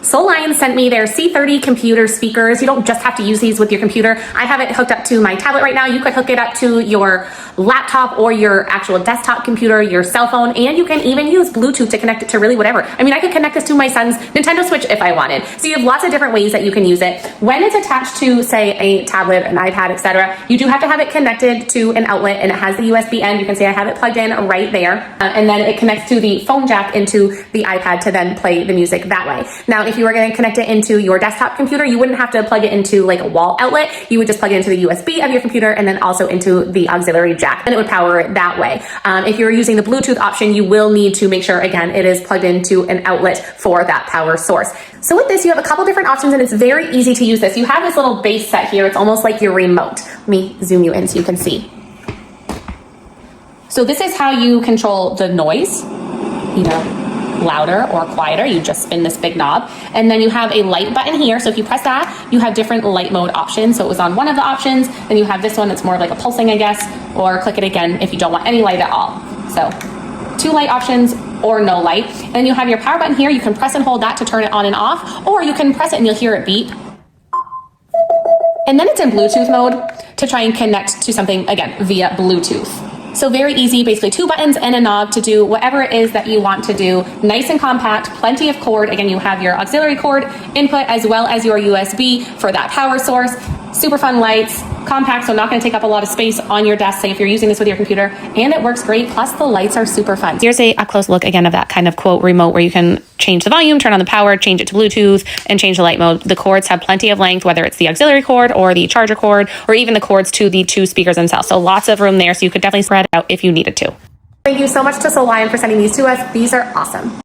SOULION sent me their C30 computer speakers. You don't just have to use these with your computer. I have it hooked up to my tablet right now. You could hook it up to your laptop or your actual desktop computer, your cell phone, and you can even use Bluetooth to connect it to really whatever. I mean, I could connect this to my son's Nintendo Switch if I wanted. So you have lots of different ways that you can use it. When it's attached to, say, a tablet, an iPad, etc., you do have to have it connected to an outlet, and it has the USB end. You can see I have it plugged in right there, and then it connects to the phone jack into the iPad to then play the music that way. Now, if you were going to connect it into your desktop computer, you wouldn't have to plug it into like a wall outlet. You would just plug it into the USB of your computer and then also into the auxiliary jack, and it would power it that way. If you're using the Bluetooth option, you will need to make sure, again, it is plugged into an outlet for that power source. So with this, you have a couple different options, and it's very easy to use this. You have this little base set here. It's almost like your remote. Let me zoom you in so you can see. So this is how you control the noise, louder or quieter. You just spin this big knob, and then you have a light button here. So if you press that, you have different light mode options. So it was on one of the options, then you have this one that's more like a pulsing, I guess, or click it again if you don't want any light at all. So 2 light options or no light. And then you have your power button here. You can press and hold that to turn it on and off, or you can press it and you'll hear it beep. And then it's in Bluetooth mode to try and connect to something, again, via Bluetooth. So very easy, basically 2 buttons and a knob to do whatever it is that you want to do. Nice and compact, plenty of cord. Again, you have your auxiliary cord input as well as your USB for that power source. Super fun lights, compact, so not going to take up a lot of space on your desk, say if you're using this with your computer, and it works great. Plus the lights are super fun. Here's a up close look again of that kind of quote remote where you can change the volume, turn on the power, change it to Bluetooth, and change the light mode. The cords have plenty of length, whether it's the auxiliary cord or the charger cord, or even the cords to the 2 speakers themselves. So lots of room there, so you could definitely spread out if you needed to. Thank you so much to SOULION for sending these to us. These are awesome.